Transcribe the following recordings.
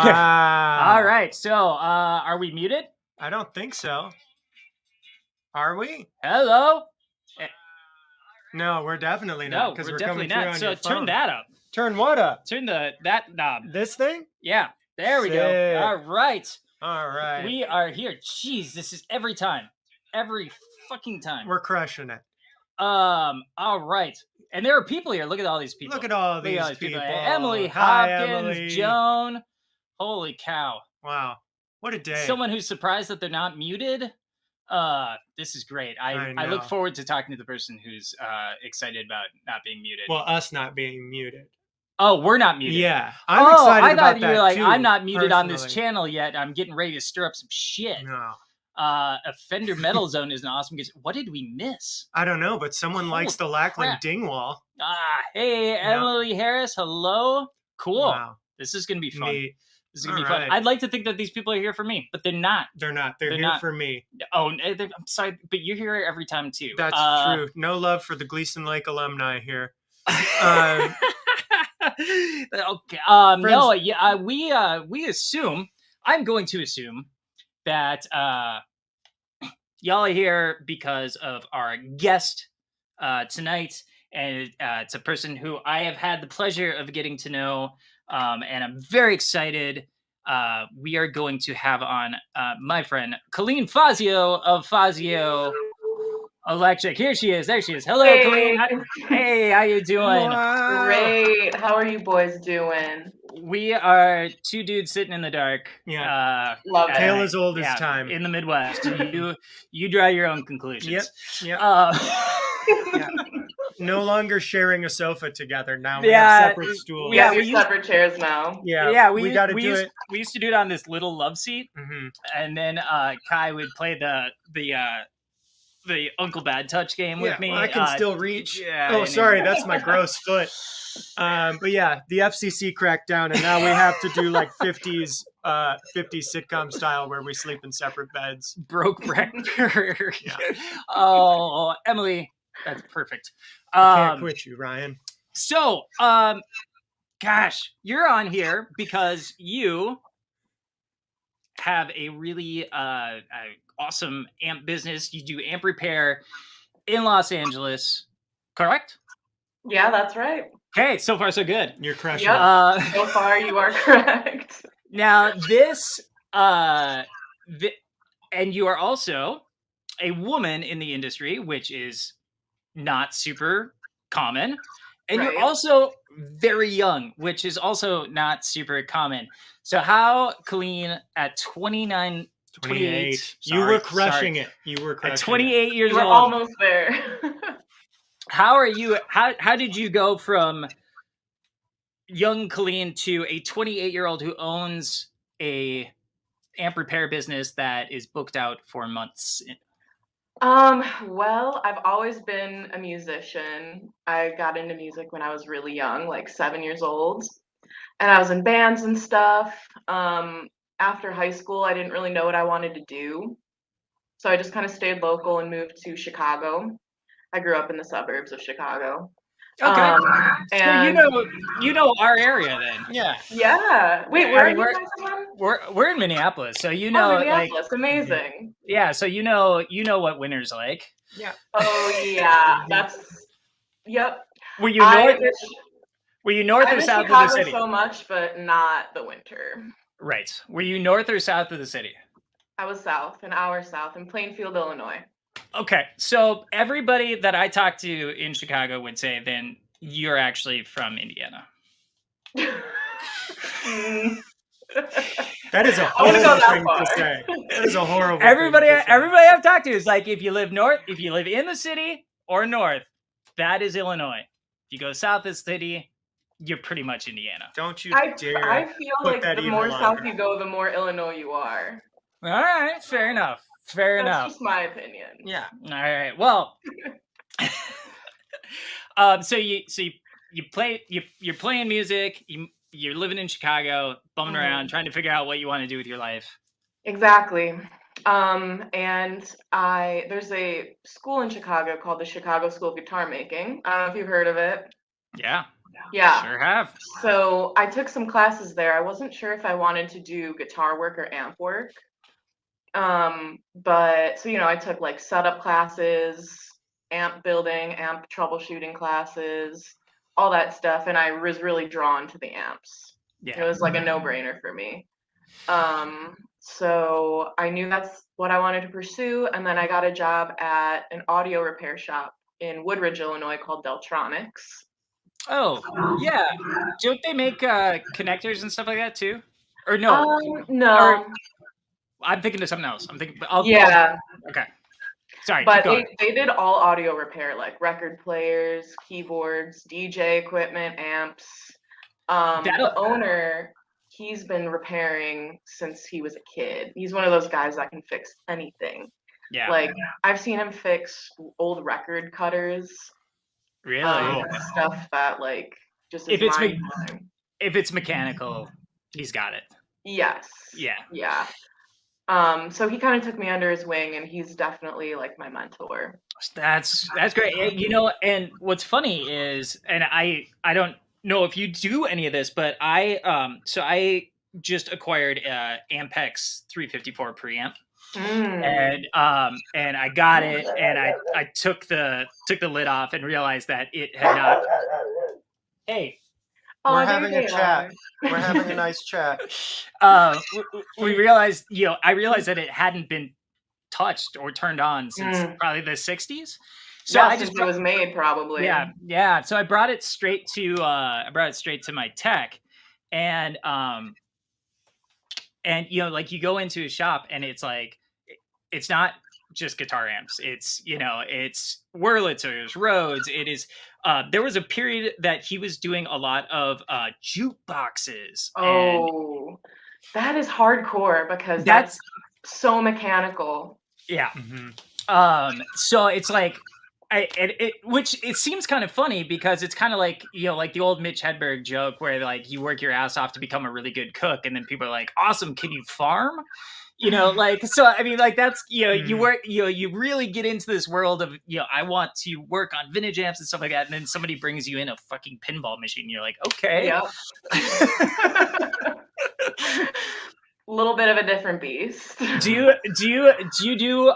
Wow. All right. So, are we muted? I don't think so. Are we? Hello? No, we're definitely not. No, Because we're we're definitely coming through not. on So your phone. turn that up. Turn what up? Turn that knob. This thing? Yeah. There we go. Sick. All right. All right. We are here. Jeez, this is every time. Every fucking time. We're crushing it. All right. And there are people here. Look at all these people. Look at all these people. Emily Hi, Hopkins, Emily. Joan. Holy cow. Wow. What a day. Someone who's surprised that they're not muted. This is great. I look forward to talking to the person who's excited about not being muted. Well, us not being muted. Oh, we're not muted. Yeah. I'm excited I about thought you were that like, too, I'm not muted on this personally. channel yet. I'm getting ready to stir up some shit. No. Offender Metal Zone is an awesome guest. What did we miss? I don't know, but someone likes the Lackland crap. Dingwall. Hey, Emily Harris. Hello. Cool. Wow. This is going to be fun. Neat. This is going to be fun. right. I'd like to think that these people are here for me, but they're not. They're not. They're here not. for me. Oh, I'm sorry, but you're here every time too. That's true. No love for the Gleason Lake alumni here. Okay. No. Yeah. We assume. I'm going to assume that y'all are here because of our guest tonight, and it's a person who I have had the pleasure of getting to know, and I'm very excited. We are going to have on my friend Colleen Fazio of Fazio Electric. Here she is. There she is. Hello, Hey. Colleen. Hey, how you doing? Wow. Great. How are you boys doing? We are two dudes sitting in the dark. Yeah. Love it. Tale as old as time. In the Midwest. You draw your own conclusions. Yep. Yeah. No longer sharing a sofa together. Now we Yeah, have separate stools. We have separate chairs now. Yeah. We got to do it. We used to do it on this little love seat, and then Kai would play the Uncle Bad Touch game with me. Well, I can still reach. Yeah, Oh, sorry, that's my gross foot. But yeah, the FCC cracked down, and now we have to do like 50s sitcom style where we sleep in separate beds. Broke record. Yeah. Oh, Emily, that's perfect. I can't quit you, Ryan. So, gosh, you're on here because you have a really awesome amp business. You do amp repair in Los Angeles, correct? Yeah, that's right. Okay, so far so good. You're crushing Yep. it. So far, you are correct. Now this, and you are also a woman in the industry, which is not super common, and Right. you're also very young, which is also not super common. So how, Colleen, at 28, you were crushing it. You were crushing at 28 years You were old. almost there. How are you? How did you go from young Colleen to a 28-year-old who owns a amp repair business that is booked out for months? Well, I've always been a musician. I got into music when I was really young, like 7 years old, and I was in bands and stuff. After high school, I didn't really know what I wanted to do, so I just kind of stayed local and moved to Chicago. I grew up in the suburbs of Chicago. Okay, and so you know our area then. yeah. Wait, where are you guys from? We're in Minneapolis, so you know, Minneapolis, amazing. Yeah, so you know what winter's like. Yeah. Oh yeah, that's yep. Were you north or south Chicago of the city? So much, but not the winter. Right. Were you north or south of the city? I was south, an hour south, in Plainfield, Illinois. Okay, so everybody that I talked to in Chicago would say then you're actually from Indiana. That is a horrible thing to say. That is a horrible everybody thing to say. Everybody I've talked to is like, if you live in the city or north, that is Illinois. If you go south of the city, you're pretty much Indiana. Don't you dare. I feel put like that the evil more on south me. you go, the more Illinois you are. All right, fair enough. That's just my opinion. Yeah. All right. Well, so you're playing music. You're living in Chicago, bumming around, trying to figure out what you want to do with your life. Exactly. And there's a school in Chicago called the Chicago School of Guitar Making. I don't know if you've heard of it. Yeah. Yeah. Sure have. So I took some classes there. I wasn't sure if I wanted to do guitar work or amp work. But so I took like setup classes, amp building, amp troubleshooting classes, all that stuff, and I was really drawn to the amps. It Yeah. was like a no-brainer for me. So I knew that's what I wanted to pursue, and then I got a job at an audio repair shop in Woodridge, Illinois called Deltronics. Oh, yeah. Don't they make connectors and stuff like that too? Or no? Or No. I'm thinking of something else. I'm thinking. Yeah. Okay. Sorry. But Keep going. they did all audio repair, like record players, keyboards, DJ equipment, amps. The owner, he's been repairing since he was a kid. He's one of those guys that can fix anything. Yeah. Like I've seen him fix old record cutters. Really? Stuff that like just is if it's mechanical, he's got it. Yes. Yeah. Yeah. So he kind of took me under his wing, and he's definitely like my mentor. That's great. And what's funny is, and I don't know if you do any of this, but I just acquired Ampex 354 preamp. And I got it, and I took the lid off and realized that it had not. Hey, we're having a chat. We're having a nice chat. We realized, I realized that it hadn't been touched or turned on since probably the 60s. So I just it was made probably. Yeah. So I brought it straight to my tech, and like you go into a shop and it's like, it's not just guitar amps. It's it's Wurlitzers, Rhodes. It is. There was a period that he was doing a lot of jukeboxes. Oh, that is hardcore because that's so mechanical. Yeah. So it's like, which it seems kind of funny because it's kind of like like the old Mitch Hedberg joke where like you work your ass off to become a really good cook, and then people are like, "Awesome, can you farm?" Like, so I mean, like that's you work you really get into this world of I want to work on vintage amps and stuff like that, and then somebody brings you in a fucking pinball machine, and you're like, okay, yeah. A little bit of a different beast. Do you do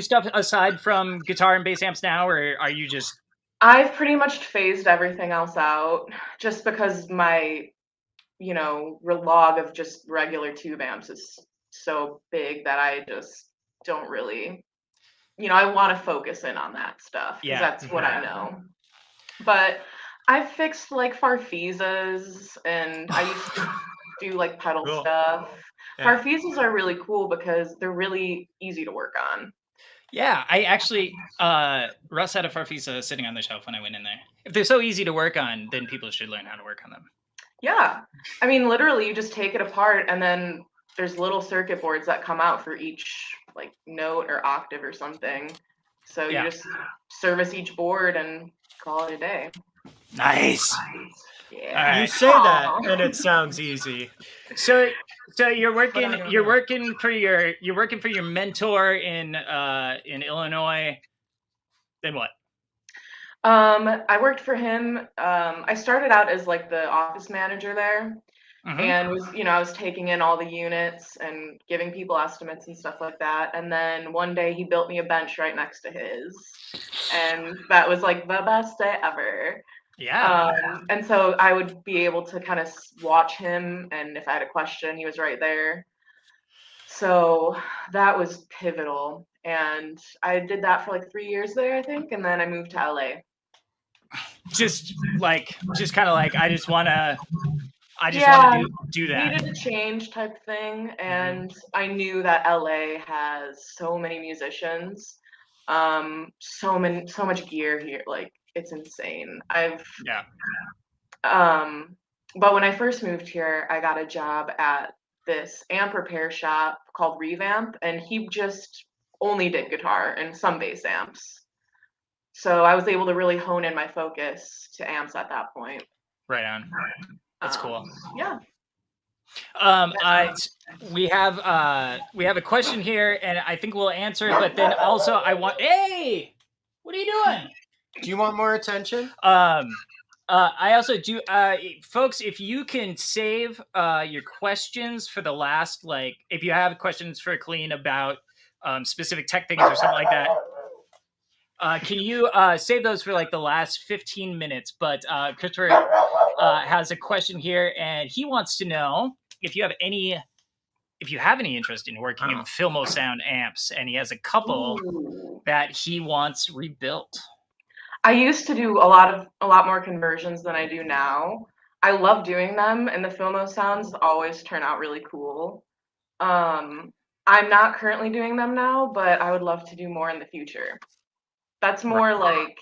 stuff aside from guitar and bass amps now, or are you just? I've pretty much phased everything else out, just because my log of just regular tube amps is so big that I just don't really, I want to focus in on that stuff because that's what I know. But I've fixed like Farfisas, and I used to do like pedal stuff. Yeah. Farfisas are really cool because they're really easy to work on. Yeah, I actually, Russ had a Farfisa sitting on the shelf when I went in there. If they're so easy to work on, then people should learn how to work on them. Yeah. I mean, literally, you just take it apart, and then there's little circuit boards that come out for each like note or octave or something. So you just service each board and call it a day. Nice. Yeah. You say that, and it sounds easy. So you're working for your mentor in Illinois. Then what? I worked for him. I started out as like the office manager there, and was I was taking in all the units and giving people estimates and stuff like that. And then one day he built me a bench right next to his, and that was like the best day ever. Yeah. And so I would be able to kind of watch him, and if I had a question, he was right there. So that was pivotal. And I did that for like 3 years there, I think, and then I moved to LA. Just kind of like I just want to do that. Needed a change type thing, and I knew that LA has so many musicians, so much gear here, like it's insane. But when I first moved here, I got a job at this amp repair shop called Revamp, and he just only did guitar and some bass amps. So I was able to really hone in my focus to amps at that point. Right on. That's cool. Yeah. We have a question here, and I think we'll answer it. But then also, hey, what are you doing? Do you want more attention? I also do, folks. If you can save your questions for the last, like, if you have questions for Colleen about specific tech things or something like that, can you save those for like the last 15 minutes? But Christopher has a question here, and he wants to know if you have any interest in working in Filmo Sound amps, and he has a couple that he wants rebuilt. I used to do a lot more conversions than I do now. I love doing them, and the Filmo sounds always turn out really cool. I'm not currently doing them now, but I would love to do more in the future. That's more like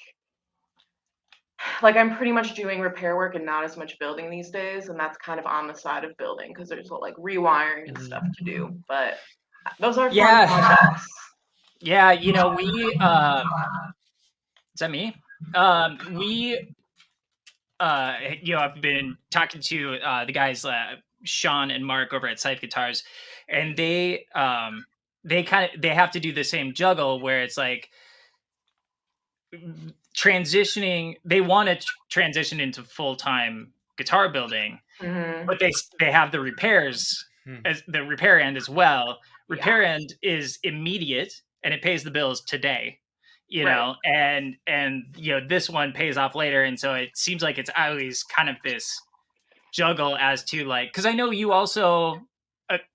I'm pretty much doing repair work and not as much building these days, and that's kind of on the side of building because there's like rewiring and stuff to do. But those are fun projects. Yeah, you know, we is that me? We you know, I've been talking to the guys Sean and Mark over at Scythe Guitars, and they have to do the same juggle where it's like transitioning. They want to transition into full-time guitar building, but they have the repairs as the repair end as well. Repair end is immediate and it pays the bills today, you know, and you know, this one pays off later, and so it seems like it's always kind of this juggle as to like, because I know you also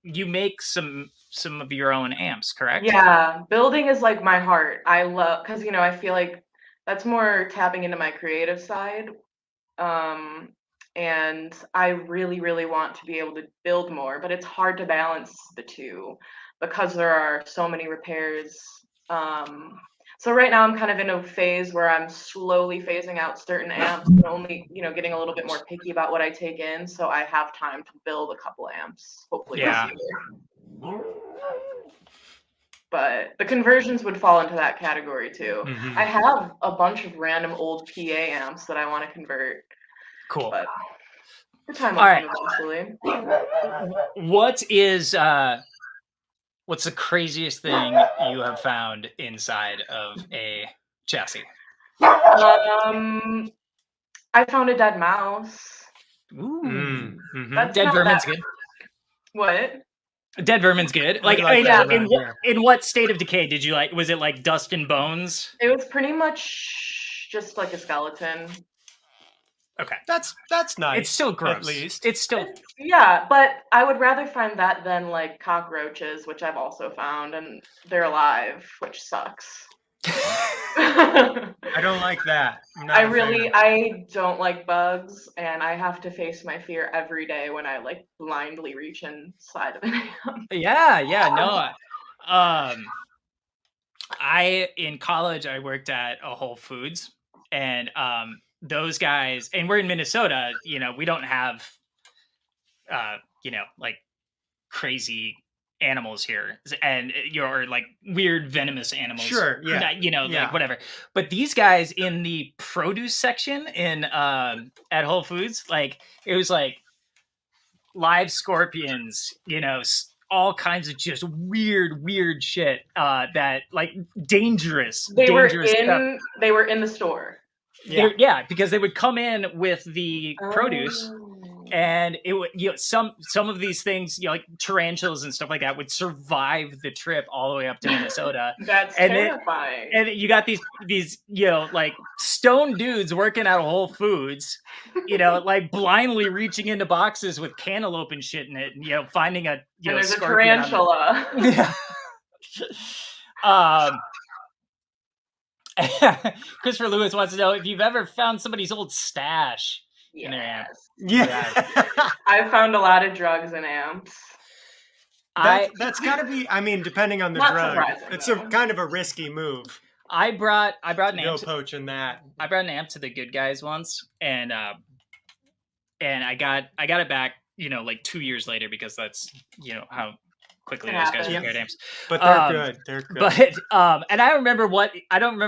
you make some of your own amps, correct? Yeah, building is like my heart. I love, because you know, I feel like that's more tapping into my creative side. And I really, really want to be able to build more, but it's hard to balance the two because there are so many repairs. So right now I'm kind of in a phase where I'm slowly phasing out certain amps and only, you know, getting a little bit more picky about what I take in, so I have time to build a couple amps, hopefully this year. But the conversions would fall into that category too. I have a bunch of random old PA amps that I want to convert. Cool. But the time will come eventually. What's the craziest thing you have found inside of a chassis? I found a dead mouse. Ooh. That's Dead vermin's good. What? Dead vermin's good. Like, in what state of decay did you like? Was it like dust and bones? It was pretty much just like a skeleton. Okay, that's nice. It's still gross. At least it's still yeah, but I would rather find that than like cockroaches, which I've also found, and they're alive, which sucks. I don't like that. I don't like bugs, and I have to face my fear every day when I like blindly reach inside of an amp. In college I worked at a Whole Foods, and those guys, and we're in Minnesota, you know, we don't have you know, like crazy animals here, and you're like weird venomous animals, you know, like whatever. But these guys in the produce section in at Whole Foods, like it was like live scorpions, you know, all kinds of just weird shit that like dangerous stuff. They were in the store. Yeah, because they would come in with the produce, and it would, you know, some of these things, you know, like tarantulas and stuff like that, would survive the trip all the way up to Minnesota. That's terrifying. And you got these you know, like stone dudes working at Whole Foods, you know, like blindly reaching into boxes with cantaloupe and shit in it, and you know, finding a there's a tarantula. Christopher Lewis wants to know if you've ever found somebody's old stash in their amp. I found a lot of drugs in amps. That's got to be. I mean, depending on the drug, it's a kind of a risky move. I brought an amp. Poaching that. I brought an amp to the Good Guys once, and I got it back, you know, like 2 years later, because that's, you know, how quickly those guys repair amps. But they're good. They're good. But and I don't remember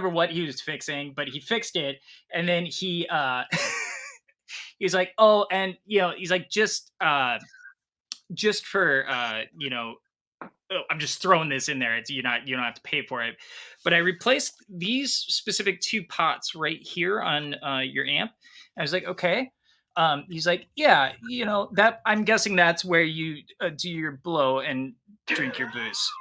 what he was fixing, but he fixed it, and then he he's like, oh, and you know, he's like, just for you know, I'm just throwing this in there. You don't have to pay for it. But I replaced these specific 2 pots right here on your amp. I was like, okay. He's like, yeah, that I'm guessing that's where you do your blow and drink your booze.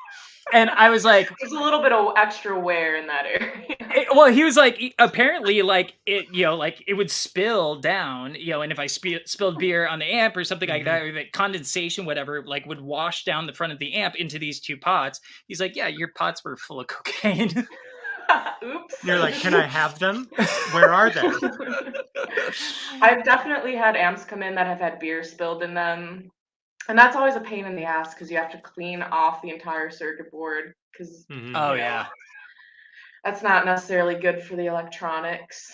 And I was like, there's a little bit of extra wear in that area. well, he was like, apparently, like it, like it would spill down, and if I spilled beer on the amp or something like that, or the condensation, whatever, like would wash down the front of the amp into these 2 pots. He's like, yeah, your pots were full of cocaine. Oops. You're like, can I have them? Where are they? I've definitely had amps come in that have had beer spilled in them. And that's always a pain in the ass because you have to clean off the entire circuit board because Oh yeah, that's not necessarily good for the electronics.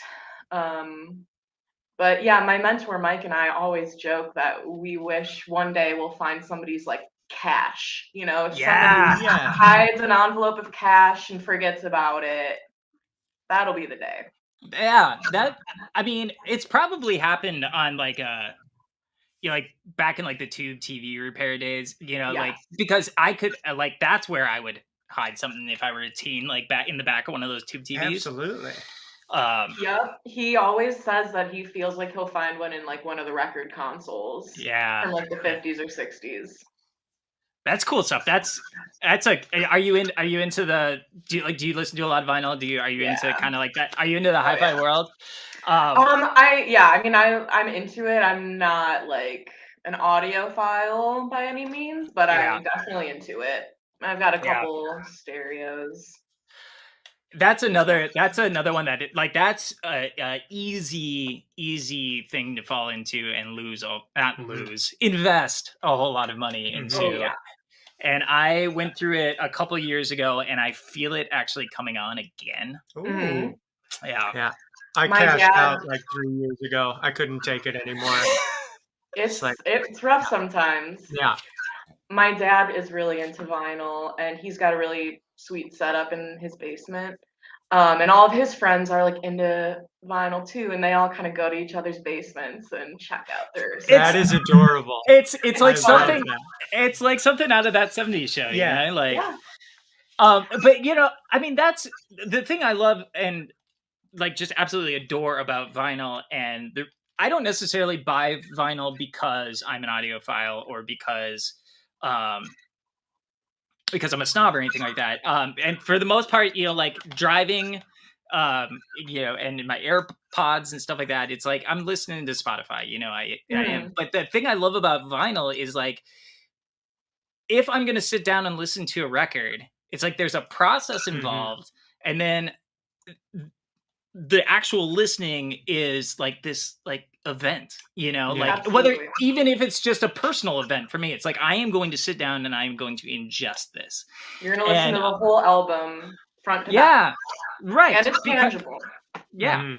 But yeah, my mentor Mike and I always joke that we wish one day we'll find somebody's like cash. If somebody hides an envelope of cash and forgets about it, that'll be the day. Yeah, I mean, it's probably happened on like like back in like the tube TV repair days, like because I could like that's where I would hide something if I were a teen, like back in the back of one of those tube TVs. Absolutely. Yep. He always says that he feels like he'll find one in like one of the record consoles. Yeah. From like the 50s or 60s. That's cool stuff. That's like, are you into the, do you listen to a lot of vinyl? Are you into kind of like that? Are you into the hi-fi world? I'm into it. I'm not like an audiophile by any means, but I'm definitely into it. I've got a couple stereos. That's another one that that's a easy thing to fall into and invest a whole lot of money into. And I went through it a couple years ago, and I feel it actually coming on again. Ooh. Yeah. I cashed out like 3 years ago. I couldn't take it anymore. It's rough sometimes. Yeah. My dad is really into vinyl, and he's got a really sweet setup in his basement. And all of his friends are like into vinyl too, and they all kind of go to each other's basements and check out theirs. That is adorable. It's like something. It's like something out of that '70s show. Yeah. But I mean, that's the thing I love and like just absolutely adore about vinyl. And I don't necessarily buy vinyl because I'm an audiophile or because I'm a snob or anything like that. And for the most part, like driving, and in my AirPods and stuff like that, it's like I'm listening to Spotify. I am. But the thing I love about vinyl is like, if I'm going to sit down and listen to a record, it's like there's a process involved, and then the actual listening is like this like event, like whether even if it's just a personal event for me, it's like I am going to sit down and I am going to ingest this. You're going to listen to the whole album front to back. Right. And it's tangible. Yeah.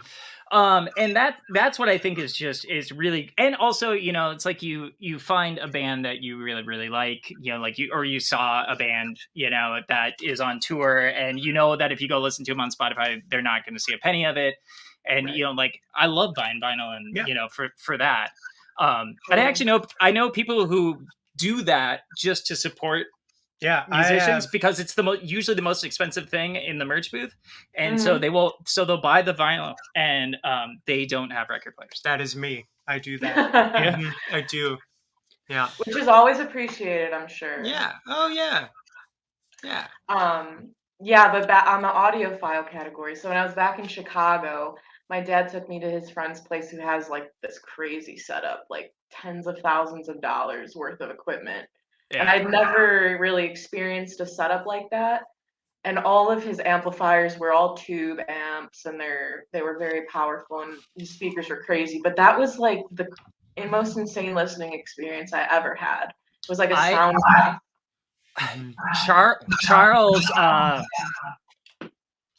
And that's what I think is really, and also, it's like you find a band that you really, really like, like you saw a band, that is on tour, and that if you go listen to them on Spotify, they're not going to see a penny of it. And, like I love buying vinyl and, for that. And I know people who do that just to support musicians because it's usually the most expensive thing in the merch booth, and so they'll buy the vinyl, and they don't have record players. That is me. I do that. I do. Yeah, which is always appreciated, I'm sure. Yeah. Oh yeah. But on the audiophile category, so when I was back in Chicago, my dad took me to his friend's place who has like this crazy setup, like tens of thousands of dollars worth of equipment. Yeah. And I'd never really experienced a setup like that. And all of his amplifiers were all tube amps, and they were very powerful, and his speakers were crazy. But that was like the most insane listening experience I ever had. It was like a sound bath.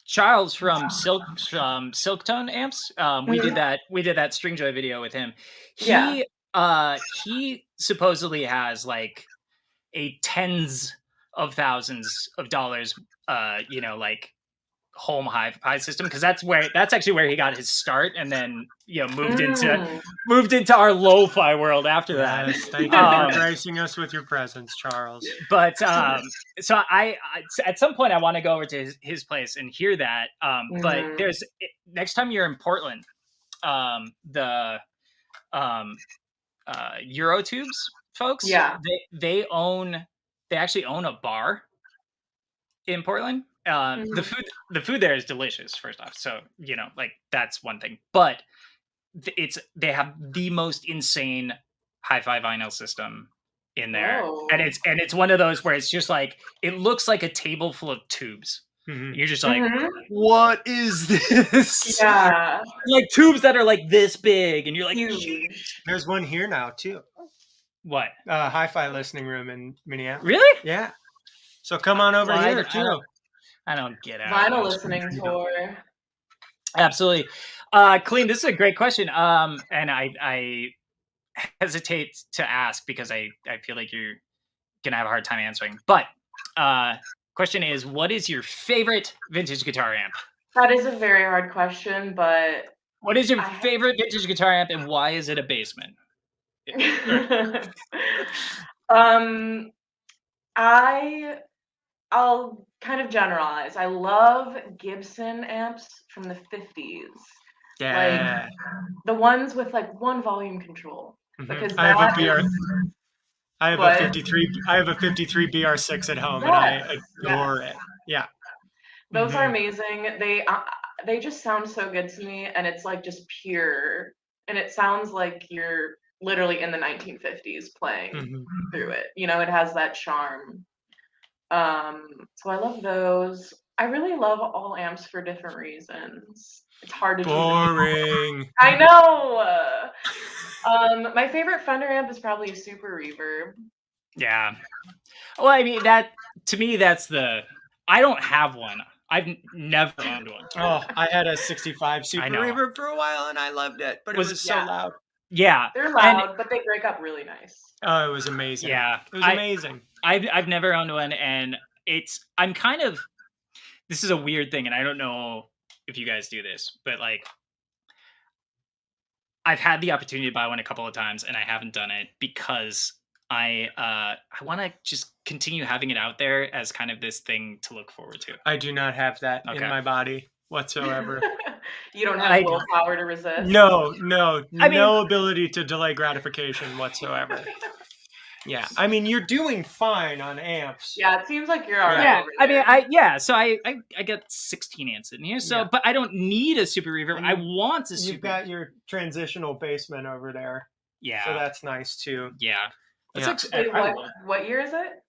Charles from Silktone amps. We did that Stringjoy video with him. He supposedly has like a tens of thousands of dollars, like home hi-fi system, because that's actually where he got his start, and then moved into our lo-fi world after that. Yes, thank you for gracing us with your presence, Charles. But so I at some point I want to go over to his place and hear that. But there's next time you're in Portland, the Eurotubes folks, they actually own a bar in Portland. The food there is delicious, first off, so like that's one thing, but they have the most insane hi-fi vinyl system in there. And it's one of those where it's just like it looks like a table full of tubes. You're just like, what is this? Yeah, like tubes that are like this big, and you're like, huge. There's one here now too. What? Hi-fi listening room in Minneapolis. Really? Yeah. So come on over here too. I don't get out. Vinyl listening tour. Absolutely. Colleen, this is a great question. And I hesitate to ask because I feel like you're going to have a hard time answering. But question is, what is your favorite vintage guitar amp? That is a very hard question, but... What is your favorite vintage guitar amp, and why is it a Bassman? I'll kind of generalize. I love Gibson amps from the 50s. Yeah. Like the ones with like one volume control. Because I have a 53 BR6 at home, and I adore it. Yeah. Those are amazing. They just sound so good to me, and it's like just pure, and it sounds like you're literally in the 1950s playing through it. It has that charm. So I love those. I really love all amps for different reasons. It's hard to boring. I know. My favorite Fender amp is probably a Super Reverb. Yeah. Well, I mean, to me, that's I don't have one. I've never owned one. Oh, I had a 65 Super Reverb for a while, and I loved it, but it was so loud. Yeah. They're loud, but they break up really nice. Oh, it was amazing. Yeah. It was amazing. I've never owned one, and I'm kind of, this is a weird thing, and I don't know if you guys do this, but like, I've had the opportunity to buy one a couple of times, and I haven't done it because I want to just continue having it out there as kind of this thing to look forward to. I do not have that in my body whatsoever. You don't have willpower to resist? No, no ability to delay gratification whatsoever. Yeah, I mean, you're doing fine on amps. Yeah, it seems like you're all right. Yeah, I mean, so I got 16 amps in here, so but I don't need a Super Reverb. I want a Super. You've got your transitional Bassman over there. Yeah, so that's nice too. Yeah. What year is it?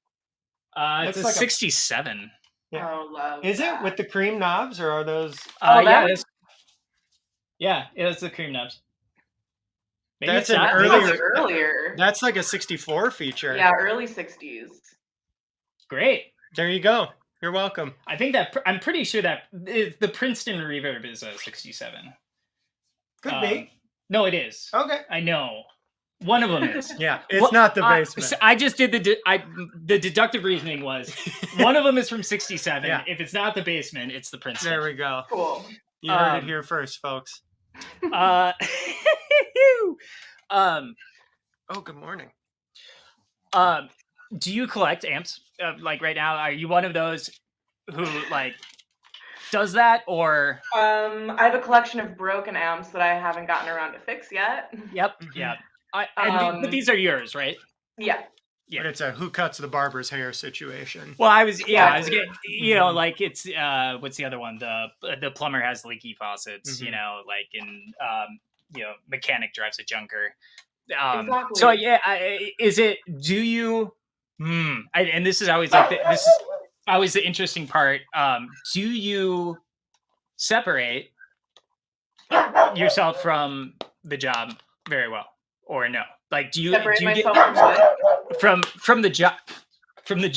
It's a 67. Yeah. Oh, love. Is it with the cream knobs, or are those? Yeah, it's the cream knobs. Maybe that's earlier. That's like a 64 feature. Yeah, early 60s. Great. There you go. You're welcome. I think I'm pretty sure that the Princeton Reverb is a 67. Could be. No, it is. Okay. I know. One of them is. Yeah, it's not the Bassman. So I just did the deductive reasoning was one of them is from 67. Yeah. If it's not the Bassman, it's the Princeton. There we go. Cool. You heard it here first, folks. Good morning. Do you collect amps? Like right now, are you one of those who like does that, or? I have a collection of broken amps that I haven't gotten around to fix yet. Yep. Yeah. But these are yours, right? Yeah. But it's a who cuts the barber's hair situation. Well, I was getting, like it's what's the other one? The plumber has leaky faucets, like in mechanic drives a junker. Exactly. So is it? Do you? And this is always like this is always the interesting part. Do you separate yourself from the job very well, or no? Like, do you get from the job? From the job. Oh, from the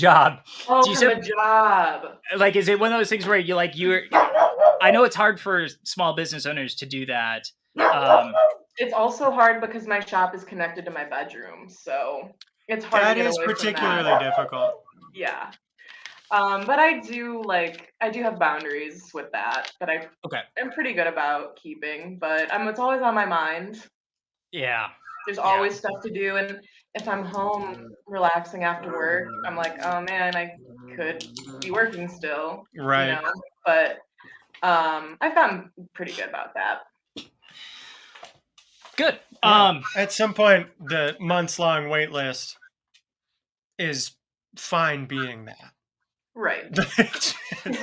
job. Like, is it one of those things where you're? I know it's hard for small business owners to do that. It's also hard because my shop is connected to my bedroom, so it's hard. That is particularly difficult. Yeah. But I do have boundaries with that I Okay. am pretty good about keeping, but it's always on my mind. Yeah. There's Yeah. always stuff to do, and if I'm home relaxing after work, I'm like, oh man, I could be working still, Right. But I've gotten pretty good about that. Good. Yeah. At some point, the months-long wait list is fine being that. Right.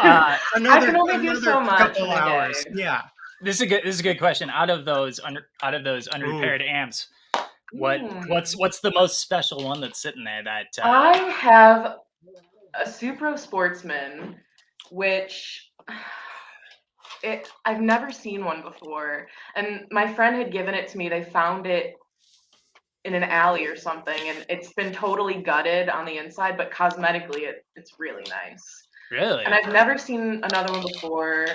I can only do so much couple in a hours. day. Yeah. This is a good question. Out of those unrepaired amps, what's the most special one that's sitting there that I have a Supro Sportsman, which I've never seen one before, and my friend had given it to me. They found it in an alley or something, and it's been totally gutted on the inside, but cosmetically it's really nice. Really? And I've never seen another one before,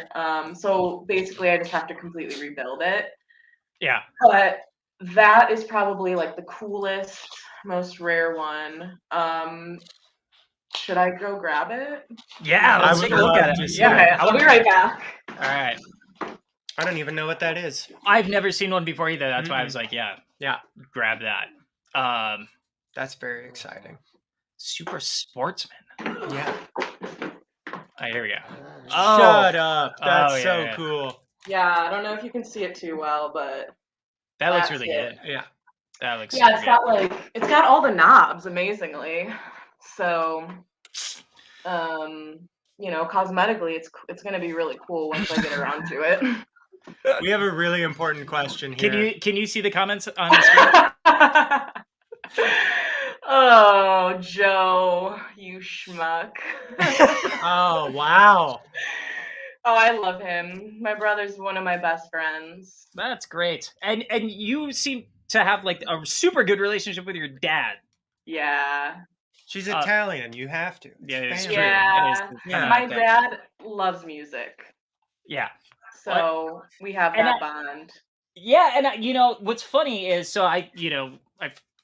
so basically I just have to completely rebuild it. Yeah. But that is probably like the coolest, most rare one. Should I go grab it? Yeah, let's take a look at it. Yeah. Okay, I'll be right back. All right. I don't even know what that is. I've never seen one before either. That's why I was like, yeah, grab that. That's very exciting. Super Sportsman. Yeah. Oh, here we go. Shut up. That's yeah. cool. Yeah, I don't know if you can see it too well, but that looks really good. Yeah. That looks it's got all the knobs amazingly. So cosmetically it's gonna be really cool once I get around to it. We have a really important question here. Can you see the comments on the screen? Oh, Joe, you schmuck. Oh, wow. Oh, I love him. My brother's one of my best friends. That's great. And you seem to have like a super good relationship with your dad. Yeah. She's Italian. You have to. It's true. Yeah. My dad loves music. Yeah. So we have that bond. Yeah, and what's funny is I've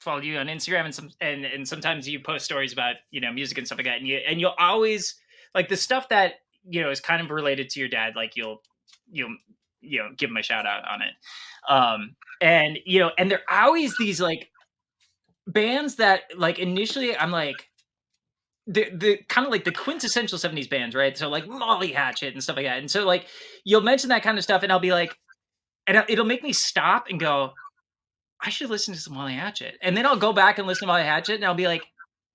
followed you on Instagram and sometimes you post stories about music and stuff like that, and you'll always like the stuff that is kind of related to your dad, like you'll give him a shout out on it, and there are always these like bands that like initially I'm like the kind of like the quintessential 70s bands, right? So like Molly Hatchet and stuff like that, and so like you'll mention that kind of stuff and I'll be like, and it'll make me stop and go, I should listen to some Molly Hatchet. And then I'll go back and listen to Molly Hatchet and I'll be like,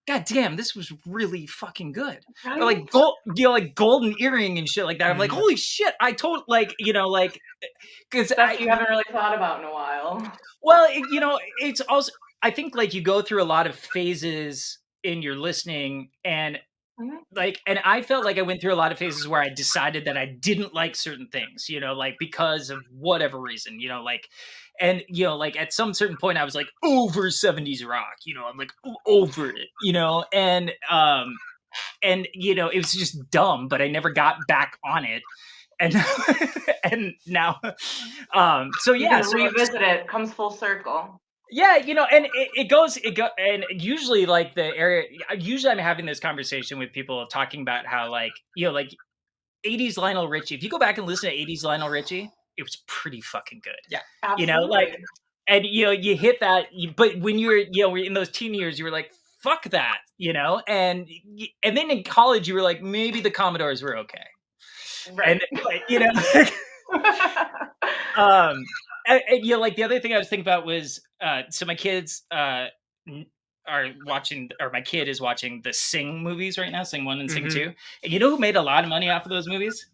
God damn, this was really fucking good. Right? Or like like Golden Earring and shit like that. I'm like, holy shit, I told because stuff you haven't really thought about in a while. Well, it's also I think like you go through a lot of phases in your listening and and I felt like I went through a lot of phases where I decided that I didn't like certain things, like because of whatever reason, and like at some certain point I was like over 70s rock, I'm like over it, and it was just dumb, but I never got back on it. And and now so yeah, so revisit it, comes full circle. Yeah, and it goes, and usually like usually I'm having this conversation with people talking about how like, like 80s Lionel Richie, if you go back and listen to 80s Lionel Richie, it was pretty fucking good. Yeah. Absolutely. Like, and you hit that, but when you were, in those teen years, you were like, fuck that, and then in college, you were like, maybe the Commodores were okay. Right. And, like the other thing I was thinking about was so my kids are watching, or my kid is watching the Sing movies right now, Sing 1 and Sing 2. And you know who made a lot of money off of those movies?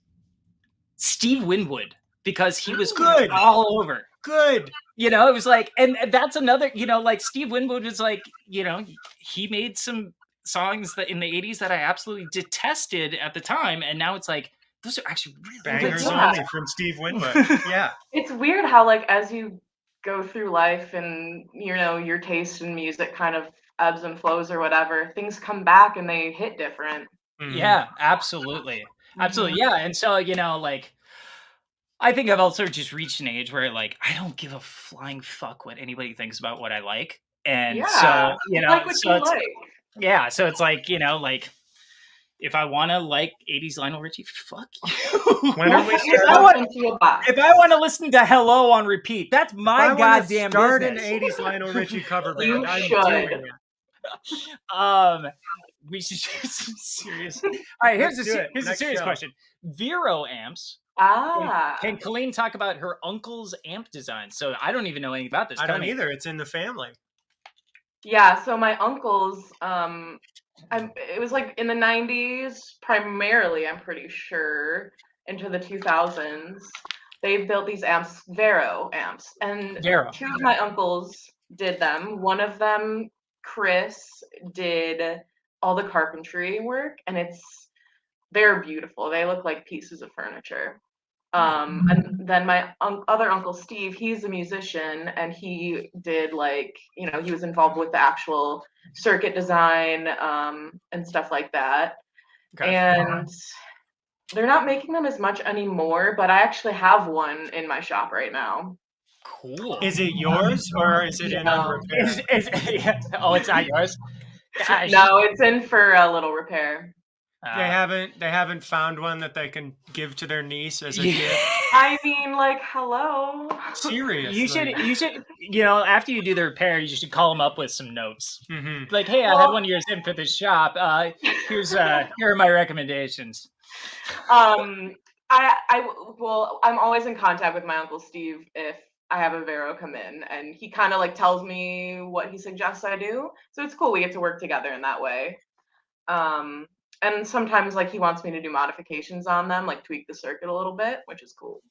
Steve Winwood, because he was good all over. Good. It was like, and that's another, like Steve Winwood was like, he made some songs that in the 80s that I absolutely detested at the time, and now it's like, those are actually really bangers good only from Steve Winwood. Yeah. It's weird how like as you go through life and your taste in music kind of ebbs and flows or whatever, things come back and they hit different. Yeah, absolutely. Absolutely. Yeah. And so, like I think I've also just reached an age where like I don't give a flying fuck what anybody thinks about what I like. And so, like what you like. Yeah, so it's like, like if I want to like 80s Lionel Richie, fuck you. When are we If starting? If I want to listen to Hello on repeat, that's my goddamn start business. an 80s Lionel Richie cover band. You I'm should. doing it. We should do some serious. All right, here's Let's do it. a Next serious show. question. Vero amps. Ah. Can Colleen talk about her uncle's amp design? So I don't even know anything about this. I Tell don't me. either. It's in the family. Yeah, so my uncles, it was like in the 90s, primarily, I'm pretty sure, into the 2000s. They built these amps, Vero amps, and Vero. two of my uncles did them. One of them, Chris, did all the carpentry work, and they're beautiful. They look like pieces of furniture. And then my other uncle Steve, he's a musician, and he did he was involved with the actual circuit design and stuff like that. Okay. And they're not making them as much anymore, but I actually have one in my shop right now. Cool. Is it yours or is it in on repair? Oh, it's not yours? Gosh. No, it's in for a little repair. They haven't found one that they can give to their niece as a gift. I mean, hello. Seriously. You should, after you do the repair, you should call them up with some notes. Mm-hmm. Like, hey, I had one of yours in for the shop. Here are my recommendations. I'm always in contact with my uncle Steve if I have a Vero come in, and he kind of tells me what he suggests I do. So it's cool. We get to work together in that way. And sometimes he wants me to do modifications on them, tweak the circuit a little bit, which is cool.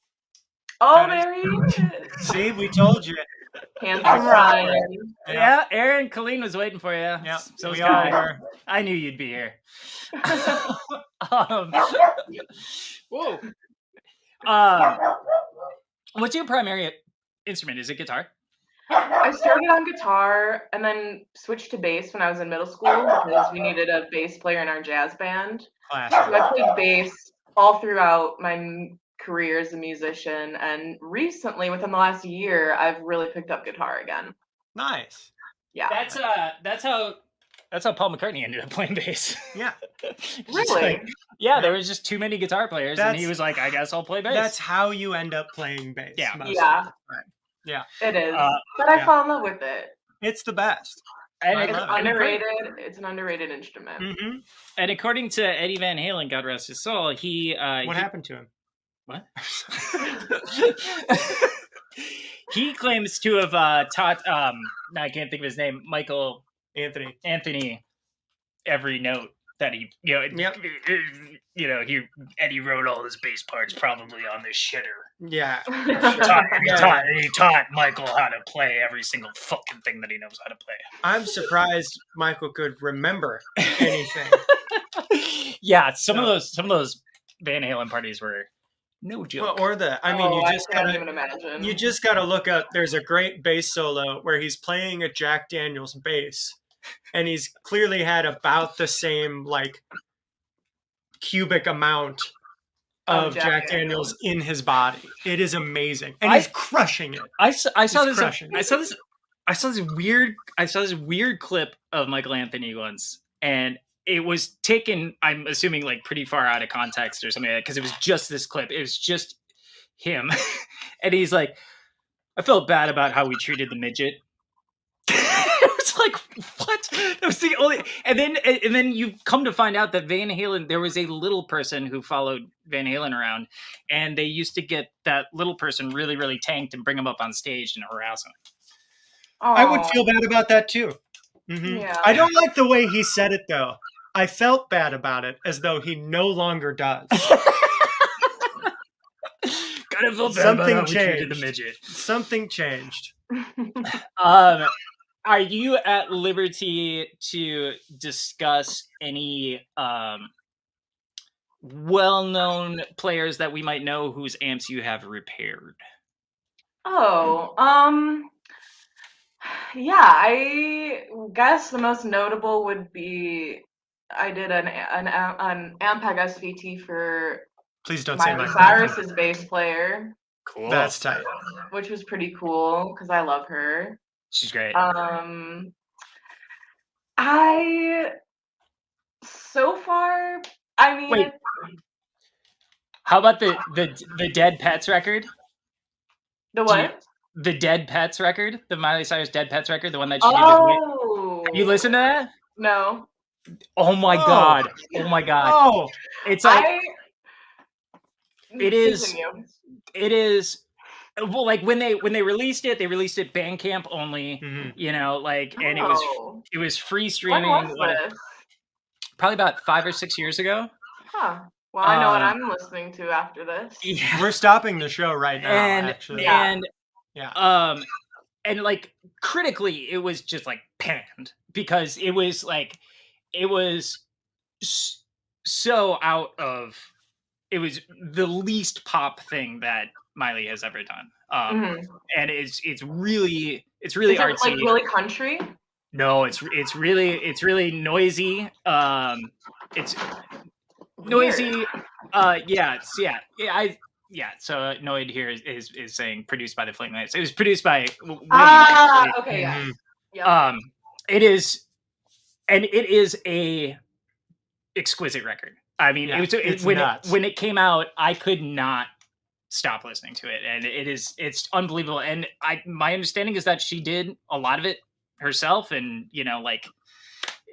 Oh, there he is. See, we told you. Handsome Ryan. Yeah, Aaron, Colleen was waiting for you. Yeah, so we all were. I knew you'd be here. Whoa. What's your primary instrument? Is it guitar? I started on guitar and then switched to bass when I was in middle school because we needed a bass player in our jazz band. Classic. So I played bass all throughout my career as a musician, and recently, within the last year, I've really picked up guitar again. Nice. Yeah. That's how Paul McCartney ended up playing bass. Yeah. Really? There was just too many guitar players, and he was like, I guess I'll play bass. That's how you end up playing bass. Yeah. Yeah. Right. Yeah. It is. But I fell in love with it. It's the best. And it's underrated. It's an underrated instrument. Mm-hmm. And according to Eddie Van Halen, God rest his soul, what happened to him? What? He claims to have taught I can't think of his name, Anthony every note that he Eddie wrote all his bass parts probably on this shitter. Yeah. He taught Michael how to play every single fucking thing that he knows how to play. I'm surprised Michael could remember anything. Yeah, some of those Van Halen parties were no joke. Well, you just gotta look up. There's a great bass solo where he's playing a Jack Daniels bass, and he's clearly had about the same cubic amount of Jack Daniels in his body. It is amazing, and he's crushing it. I saw this weird clip of Michael Anthony once, and it was taken, I'm assuming, pretty far out of context or something like that, because it was just this clip. It was just him. And he's like, I felt bad about how we treated the midget. It was like, what? That was the only... And then you come to find out that Van Halen, there was a little person who followed Van Halen around, and they used to get that little person really, really tanked and bring him up on stage and harass him. Aww. I would feel bad about that too. Mm-hmm. Yeah. I don't like the way he said it though. I felt bad about it, as though he no longer does. Gotta feel bad about how we treated the midget. Something changed. Are you at liberty to discuss any well-known players that we might know whose amps you have repaired? Yeah, I guess the most notable would be I did an Ampeg SVT for Please don't say Miley Cyrus's bass player. Cool. That's tight. Which was pretty cool because I love her. She's great. So far, I mean, Wait. How about the Dead Pets record? the what? The Dead Pets record, the Miley Cyrus Dead Pets record, the one that she did with Oh, Have you listened to that? no. Oh my Whoa. god! Oh my god! Oh, It's like It is. It is. Well, like when they released it Bandcamp only. Mhm. You know, like, and Oh. it was free When streaming. was this? Probably about 5 or 6 years ago. Huh. Well, I know what I'm listening to after this. Yeah. We're stopping the show right now, actually. Yeah. And like critically, it was just like panned because it was so out of. It was the least pop thing that Miley has ever done. And it's really Is artsy. it like really country? No, it's really noisy. It's noisy. So Noid here is saying produced by the Flaming Lips. It was produced by Wayne. Okay, yes. Yep. It is a exquisite record. I mean, when it came out, I could not stop listening to it, and it's unbelievable. And my understanding is that she did a lot of it herself, and like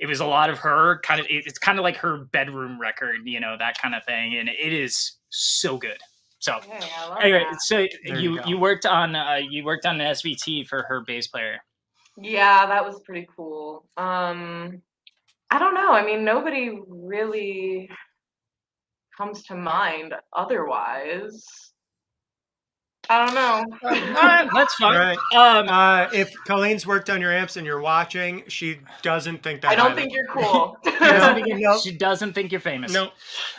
it was a lot of her kind of. It's kind of like her bedroom record, that kind of thing, and it is so good. So anyway, so you worked on an SVT for her bass player. Yeah, that was pretty cool. I don't know. I mean, nobody really comes to mind otherwise. I don't know. All right, that's fine. Right. If Colleen's worked on your amps and you're watching, she doesn't think that. I don't think you're cool. She doesn't think you're famous. No.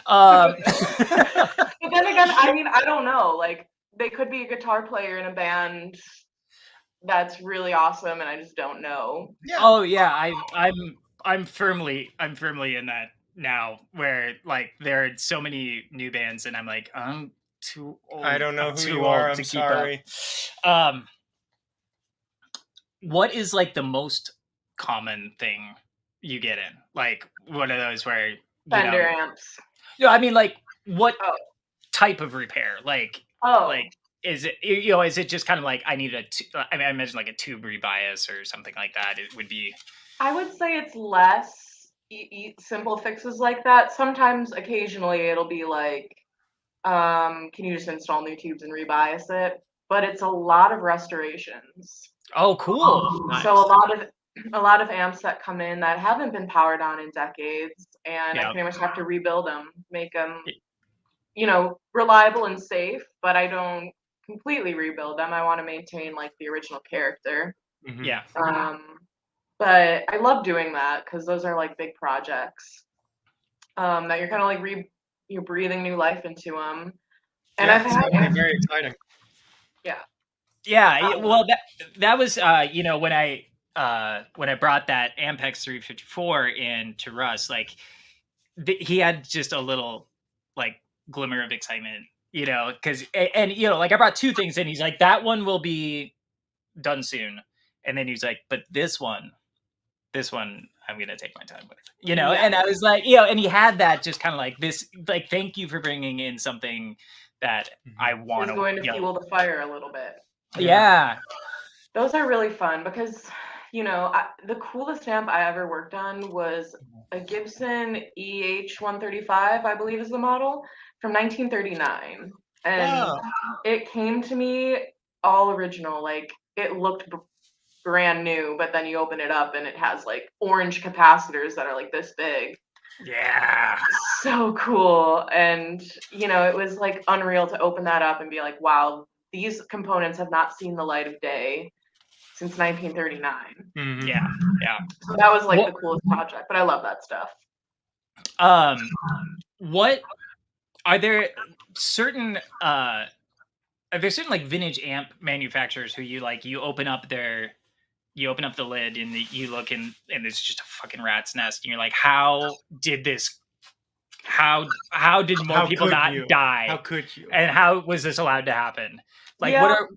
But then again, I mean, I don't know. Like, they could be a guitar player in a band that's really awesome, and I just don't know. Yeah. Oh yeah, I'm firmly in that now, where like there are so many new bands, and I'm like, I'm too old. I don't know who you are. I'm sorry. What is like the most common thing you get in? Like one of those where Fender amps. No, I mean like what type of repair? Like is it is it just kind of like I need I imagine like a tube rebias or something like that. It would be. I would say it's less simple fixes like that. Sometimes, occasionally, it'll be like, can you just install new tubes and rebias it? But it's a lot of restorations. Oh, cool! Nice. So a lot of amps that come in that haven't been powered on in decades, and I pretty much have to rebuild them, make them, reliable and safe. But I don't completely rebuild them. I want to maintain like the original character. Mm-hmm. Yeah. But I love doing that because those are like big projects that you're kind of like you're breathing new life into them. And I've had very exciting. Yeah. Yeah. Well, that was when I brought that Ampex 354 in to Russ, like he had just a little like glimmer of excitement, because like I brought two things in. He's like, that one will be done soon, and then he's like, but this one I'm gonna take my time with, And I was like, and he had that just kind of like this, like, thank you for bringing in something that I want to. Going to fuel the fire a little bit. Yeah. Those are really fun because, the coolest amp I ever worked on was a Gibson EH-135, I believe is the model, from 1939. And it came to me all original. Like, it looked brand new, but then you open it up and it has like orange capacitors that are like this big. Yeah. So cool. And, it was like unreal to open that up and be like, wow, these components have not seen the light of day since 1939. Mm-hmm. Yeah. Yeah. So that was like the coolest project, but I love that stuff. What are there certain like vintage amp manufacturers who you open up the lid and you look and it's just a fucking rat's nest and you're like, how did more people not die? How could you? And how was this allowed to happen? Like, what are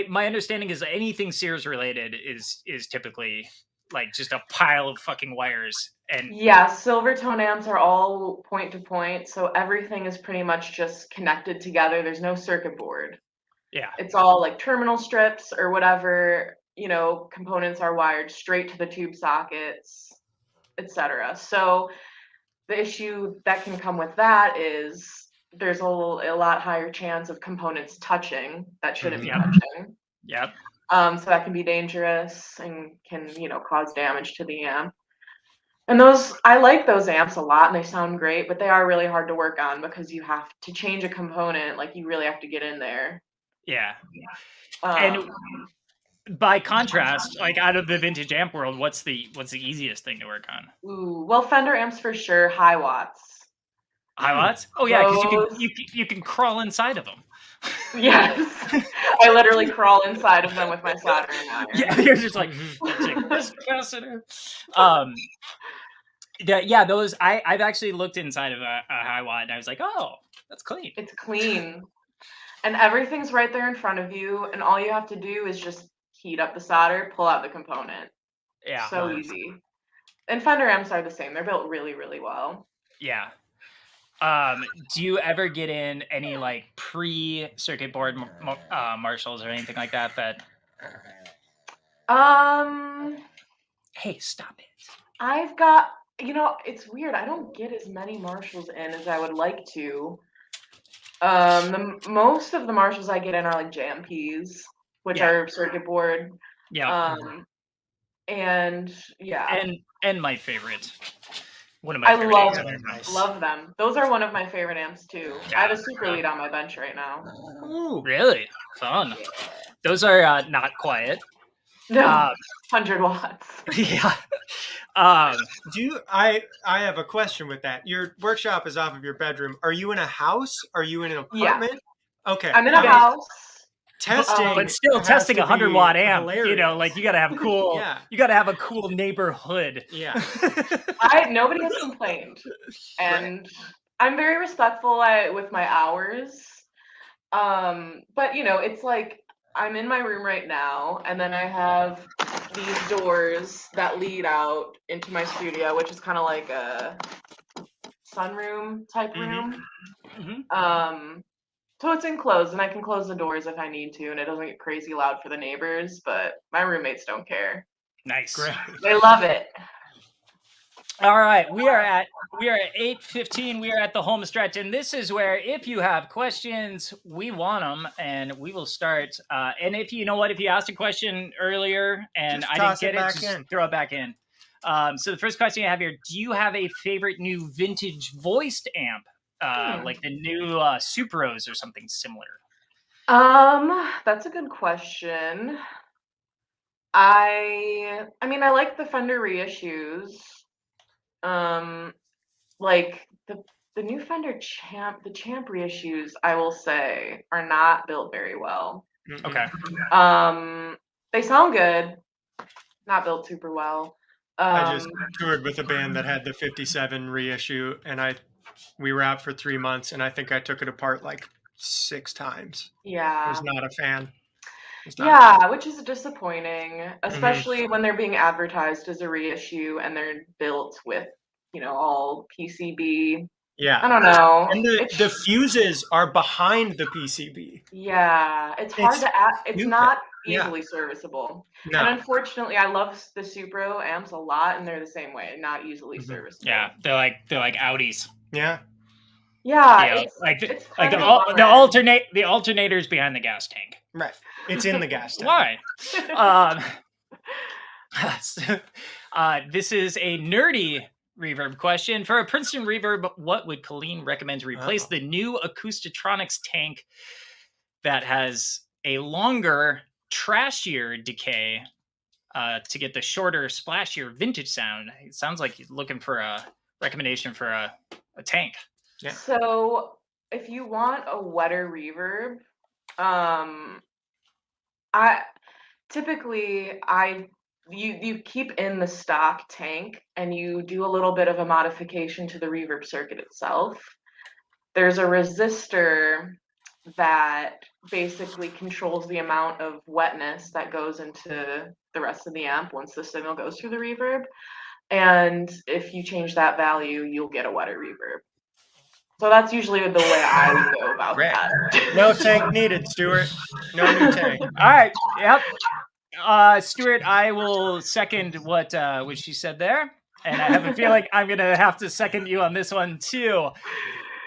my understanding is that anything Sears related is typically like just a pile of fucking wires And yeah, Silvertone amps are all point to point, so everything is pretty much just connected together. There's no circuit board. yeah. It's all like terminal strips or whatever, components are wired straight to the tube sockets, etc. So the issue that can come with that is there's a lot higher chance of components touching that shouldn't be Yep. touching. Yep. So that can be dangerous and can, cause damage to the amp. And I like those amps a lot and they sound great, but they are really hard to work on because you have to change a component, like you really have to get in there. Yeah. And Um, by contrast, like out of the vintage amp world, what's the easiest thing to work on? well, Fender amps for sure, high watts. High watts? Oh yeah, because Those, you can crawl inside of them. yes, I literally crawl inside of them with my soldering iron. Yeah, you're just like, this capacitor. Those I've actually looked inside of a high watt and I was like, oh, that's clean. It's clean. And everything's right there in front of you, and all you have to do is just heat up the solder, pull out the component. Yeah. So easy. And Fender amps are the same. They're built really, really well. Yeah. Do you ever get in any like pre-circuit board Marshalls or anything like that? Hey, stop it. I've got, it's weird. I don't get as many Marshalls in as I would like to. Most of the Marshalls I get in are like JMPs, which are circuit board. Yeah. And yeah. And my favorite. One of my favorites. Love them. Those are one of my favorite amps too. Yeah. I have a Super Lead on my bench right now. Ooh, really? Fun. Yeah. Those are not quiet. No, 100 watts. Yeah. I have a question with that. Your workshop is off of your bedroom. Are you in a house? Are you in an apartment? Yeah. Okay. I'm in a house. Testing, but still testing 100 watt amp. Hilarious. Like you gotta have cool. Yeah. You gotta have a cool neighborhood. Yeah. Nobody has complained, and I'm very respectful with my hours. But it's like I'm in my room right now, and then I have these doors that lead out into my studio, which is kind of like a sunroom type room. Mm-hmm. So it's enclosed, and I can close the doors if I need to, and it doesn't get crazy loud for the neighbors, but my roommates don't care. Nice. Great. They love it. All right, we are at 8:15. We are at the home stretch, and this is where if you have questions, we want them, and we will start. And if you asked a question earlier and I didn't get it, just throw it back in. So the first question I have here: do you have a favorite new vintage voiced amp, like the new Supros or something similar? That's a good question. I mean, I like the Fender reissues. Like the new Fender Champ reissues, I will say, are not built very well. Okay. They sound good, not built super well. I just toured with a band that had the 57 reissue, and we were out for 3 months, and I think I took it apart like 6 times. Yeah. I was not a fan. Which is disappointing, especially when they're being advertised as a reissue and they're built with, all PCB. Yeah. I don't know. And the fuses are behind the PCB. Yeah. It's hard to add. It's not easily serviceable. No. And unfortunately, I love the Supro amps a lot, and they're the same way, not easily serviceable. Yeah, they're like Audis. Yeah. Yeah, the alternators behind the gas tank. Right. It's in the gas tank. Why? This is a nerdy reverb question. For a Princeton reverb, what would Colleen recommend to replace the new Acoustitronics tank that has a longer, trashier decay to get the shorter, splashier vintage sound? It sounds like you're looking for a recommendation for a tank. Yeah. So if you want a wetter reverb, you keep in the stock tank and you do a little bit of a modification to the reverb circuit itself. There's a resistor that basically controls the amount of wetness that goes into the rest of the amp once the signal goes through the reverb. And if you change that value, you'll get a wetter reverb. So that's usually the way I would go about Great. that. No tank needed, Stuart. No new tank. All right. Yep. Stuart, I will second what she said there, and I have a feeling I'm gonna have to second you on this one too.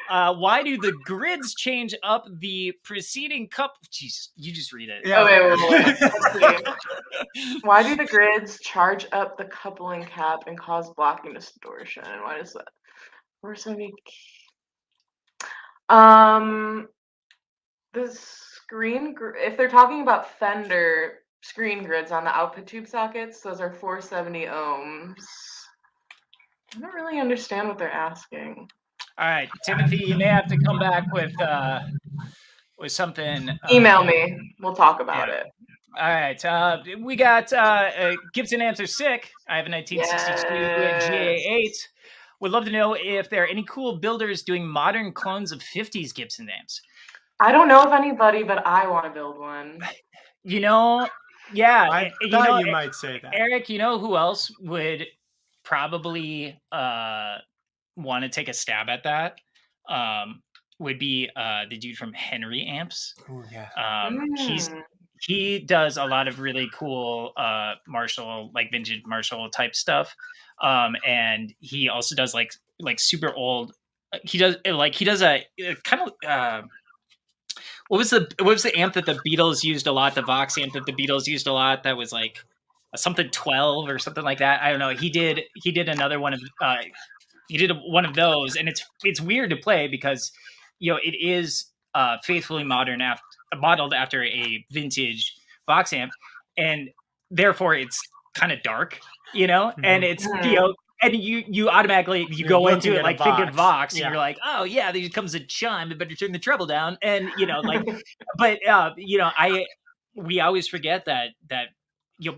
Why do the grids change up the preceding cup? Jesus, you just read it. Yeah. Wait. Let's see. Why do the grids charge up the coupling cap and cause blocking distortion? Why does that? 470. The screen, if they're talking about Fender screen grids on the output tube sockets, those are 470 ohms. I don't really understand what they're asking. All right, Timothy, you may have to come back with something. Email me. We'll talk about it. All right, we got Gibson amps are sick. I have a 1962 GA8. Would love to know if there are any cool builders doing modern clones of 50s Gibson amps. I don't know of anybody, but I want to build one. You know, yeah. I thought you might say that. Eric, you know who else would probably want to take a stab at that? Would be the dude from Henry Amps. Ooh, yeah. He does a lot of really cool Marshall, like vintage Marshall type stuff. And he also does like super old. He does a kind of what was the amp that the Beatles used a lot? The Vox amp that the Beatles used a lot. That was like a something 12 or something like that. I don't know. He did another one of he did one of those, and it's weird to play because it is faithfully modeled after a vintage Vox amp, and therefore it's kind of dark, and it's and you automatically go into it like thinking Vox, and you're like, oh yeah, there comes a chime, I better turn the treble down, and but we always forget that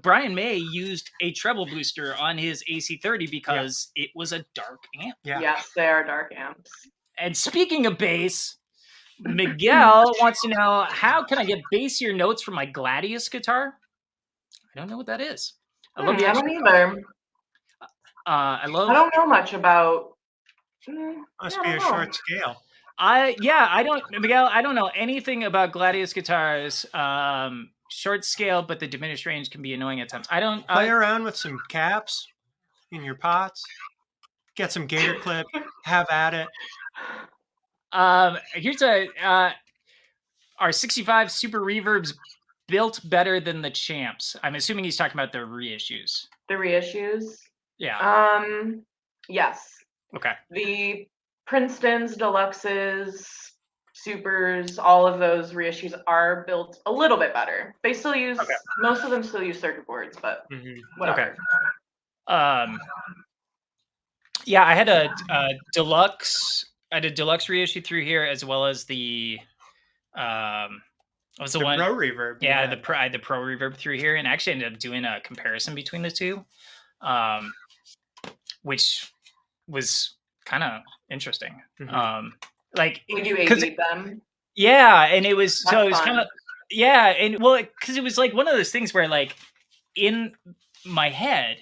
Brian May used a treble booster on his AC30 because it was a dark amp. Yeah. Yes, they are dark amps. And speaking of bass, Miguel wants to know, how can I get bassier notes from my Gladius guitar? I don't know what that is. I don't either. I don't know much about. Must be a short scale. Miguel, I don't know anything about Gladius guitars. Short scale, but the diminished range can be annoying at times. I don't play around with some caps in your pots. Get some gator clip. Have at it. Here's our 65 Super Reverbs built better than the Champs. I'm assuming he's talking about the reissues. The reissues? Yeah. Yes. Okay. The Princetons, Deluxes, Supers, all of those reissues are built a little bit better. They still use most of them still use circuit boards, but whatever. Okay. Yeah, I had a deluxe. I had a deluxe reissue through here, as well as the what was the one? Pro Reverb. Yeah, I had the Pro Reverb through here, and actually ended up doing a comparison between the two, which was kind of interesting. Like, would you A/B them? Yeah, and it was it was kind of and because it was like one of those things where like in my head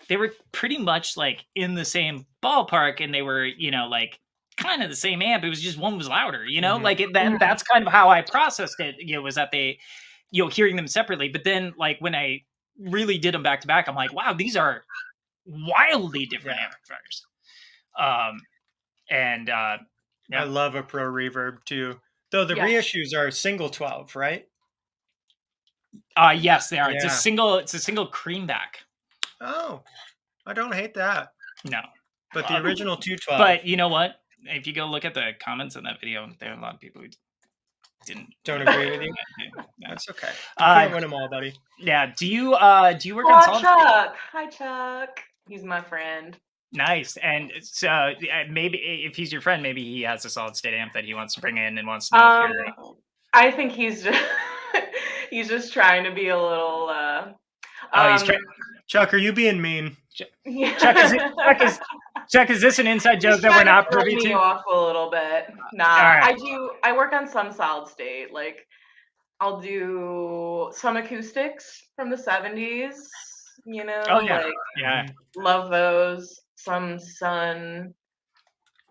they were pretty much like in the same ballpark, and they were like kind of the same amp. It was just one was louder, like that's kind of how I processed it. Was that they hearing them separately, but then like when I really did them back to back, I'm like, wow, these are wildly different amplifiers. I love a Pro Reverb too. Though the reissues are single 12, right? Yes, they are. Yeah. It's a single creamback. Oh, I don't hate that. No. But the original 212. But you know what? If you go look at the comments on that video, there are a lot of people who don't agree with you. That's okay. You can't win them all, buddy. Yeah. Do you work on solid state? Chuck. Hi, Chuck. He's my friend. Nice. And so maybe if he's your friend, maybe he has a solid state amp that he wants to bring in and wants to know if you're... I think he's just trying to be a little Chuck, are you being mean? Chuck, is this an inside joke that we're not privy to? Me off a little bit. Nah, right. I work on some solid state. Like I'll do some acoustics from the 70s. you know, Oh yeah, like yeah. love those. Some sun,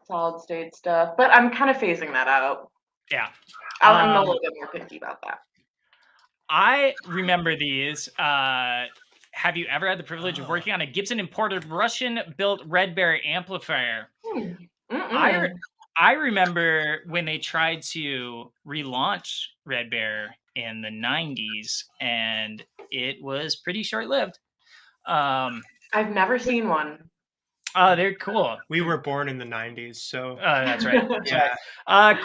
solid state stuff, but I'm kind of phasing that out. Yeah. I'm a little bit more picky about that. I remember these. Have you ever had the privilege of working on a Gibson imported Russian-built Red Bear amplifier? I remember when they tried to relaunch Red Bear in the 90s, and it was pretty short-lived. I've never seen one. Oh, they're cool. We were born in the 90s, so that's right. yeah.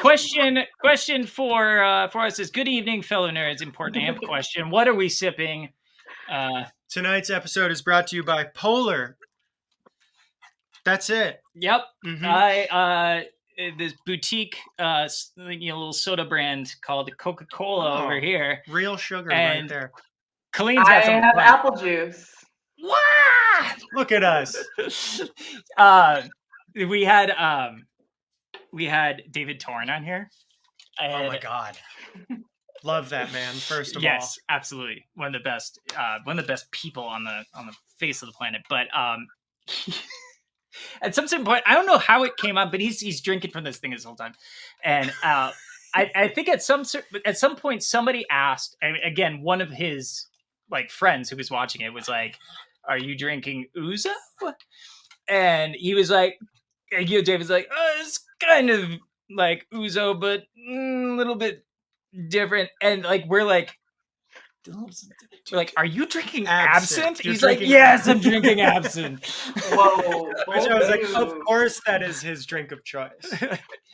Question for us is: good evening, fellow nerds. Important amp question. What are we sipping? Tonight's episode is brought to you by Polar. That's it. Yep. Mhm. This boutique, little soda brand called Coca-Cola over here. Real sugar And right there. Colleen's got I some have fun. apple juice. Wow! Look at us. We had David Torn on here. Oh my God. Love that man, first of all. Yes, absolutely. One of the best people on the face of the planet. But at some point, I don't know how it came up, but he's drinking from this thing this whole time. And I think at some point somebody asked, and again, one of his like friends who was watching it was like, "Are you drinking Ouzo?" And he was like, David's like, "It's kind of like Ouzo, but a little bit different." And like we're like, "Are you drinking absinthe?" He's like, "Yes, I'm drinking absinthe." Whoa! Which I was like, of course that is his drink of choice.